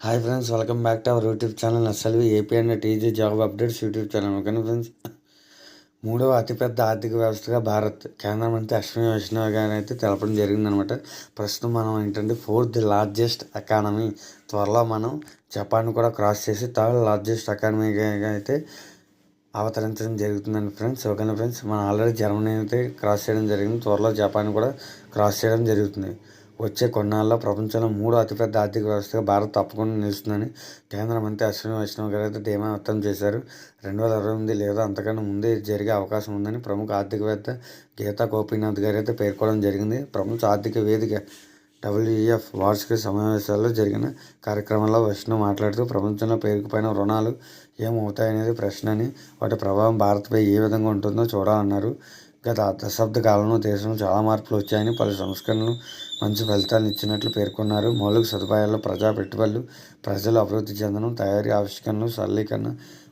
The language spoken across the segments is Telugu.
Hi friends, welcome back to our YouTube channel SLV AP and TG job updates YouTube channel. ఓకేనా ఫ్రెండ్స్, మూడవ అతిపెద్ద ఆర్థిక వ్యవస్థగా భారత్ కేంద్ర మంత్రి అశ్విని వైష్ణవ్ గారు అయితే తెలపడం జరిగిందనమాట. ప్రస్తుతం మనం ఏంటంటే ఫోర్త్ లార్జెస్ట్ ఎకానమీ, త్వరలో మనం జపాన్ కూడా క్రాస్ చేసి థర్డ్ లార్జెస్ట్ ఎకానమీగా అయితే అవతరించడం జరుగుతుందండి ఫ్రెండ్స్. ఓకేనా ఫ్రెండ్స్, మనం ఆల్రెడీ జర్మనీ అయితే క్రాస్ చేయడం జరిగింది, త్వరలో జపాన్ కూడా క్రాస్ చేయడం జరుగుతుంది. వచ్చే కొన్నాళ్ళలో ప్రపంచంలో మూడో అతిపెద్ద ఆర్థిక వ్యవస్థగా భారత్ తప్పకుండా నిలుస్తుందని కేంద్ర మంత్రి అశ్విని వైష్ణవ్ గారు అయితే ధీమా వ్యక్తం చేశారు. 2028 లేదా అంతకన్నా ముందే ఇది జరిగే అవకాశం ఉందని ప్రముఖ ఆర్థికవేత్త గీతా గోపీనాథ్ గారు అయితే పేర్కొనడం జరిగింది. ప్రపంచ ఆర్థిక వేదిక WEF వార్షిక సమావేశాల్లో జరిగిన కార్యక్రమంలో వైష్ణవ్ మాట్లాడుతూ ప్రపంచంలో పేరుకుపోయిన రుణాలు ఏమవుతాయనేది ప్రశ్న అని, వాటి ప్రభావం భారత్పై ఏ విధంగా ఉంటుందో చూడాలన్నారు. గత దశాబ్ద కాలంలో దేశంలో చాలా మార్పులు వచ్చాయని, పలు సంస్కరణలు మంచి ఫలితాలను ఇచ్చినట్లు పేర్కొన్నారు. మౌలిక సదుపాయాల్లో ప్రజా పెట్టుబడులు, ప్రజలు అభివృద్ధి చెందడం, తయారీ ఆవిష్కరణలు, సరళీకరణ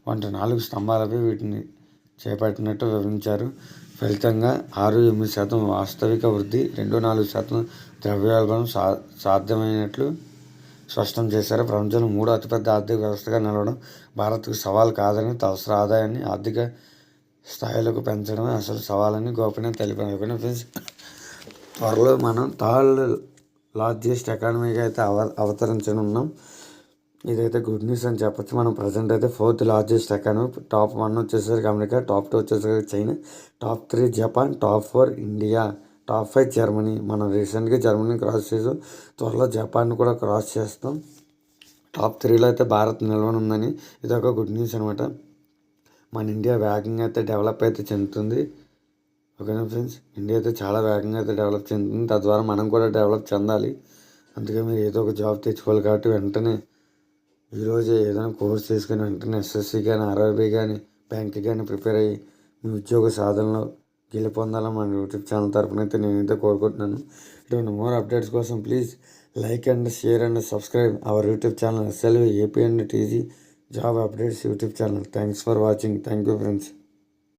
వంటి 4 స్తంభాలపై వీటిని చేపట్టినట్టు వివరించారు. ఫలితంగా 6-8% వాస్తవిక వృద్ధి, 2-4% ద్రవ్యోల్బణం సాధ్యమైనట్లు స్పష్టం చేశారు. ప్రపంచంలో మూడో అతిపెద్ద ఆర్థిక వ్యవస్థగా నిలవడం భారత్కు సవాల్ కాదని, తలసరి ఆదాయాన్ని ఆర్థిక స్థాయిలకు పెంచడమే అసలు సవాలని గోపీనాథ్ తెలిపారు. ఫ్రెండ్స్, త్వరలో మనం థర్డ్ లార్జెస్ట్ ఎకానమీగా అయితే అవతరించనున్నాం. ఇదైతే గుడ్ న్యూస్ అని చెప్పొచ్చు. మనం ప్రజెంట్ అయితే ఫోర్త్ లార్జెస్ట్ ఎకానమీ. టాప్ 1 వచ్చేసరికి అమెరికా, టాప్ 2 వచ్చేసరికి China, top 3 Japan, top 4 India, top 5 Germany. మనం రీసెంట్గా జర్మనీ క్రాస్ చేసాం, త్వరలో జపాన్ కూడా క్రాస్ చేస్తాం. టాప్ 3లో అయితే భారత్ నిలవనుందని ఇది ఒక గుడ్ న్యూస్ అనమాట. మన ఇండియా వేగంగా అయితే డెవలప్ అయితే చెందుతుంది. ఓకేనా ఫ్రెండ్స్, ఇండియా అయితే చాలా వేగంగా అయితే డెవలప్ చెందుతుంది. తద్వారా మనం కూడా డెవలప్ చెందాలి. అందుకే మీరు ఏదో ఒక జాబ్ తెచ్చుకోవాలి. కాబట్టి వెంటనే ఈరోజే ఏదైనా కోర్స్ తీసుకుని వెంటనే SSC కానీ, RRB కానీ, బ్యాంక్ కానీ ప్రిపేర్ అయ్యి మీ ఉద్యోగ సాధనలో గెలుపొందాలని మన యూట్యూబ్ ఛానల్ తరఫున అయితే నేనైతే కోరుకుంటున్నాను. ఇటువంటి మోర్ అప్డేట్స్ కోసం please like and share and subscribe our YouTube channel SLV AP and TG job updates YouTube channel. Thanks for watching. Thank you friends.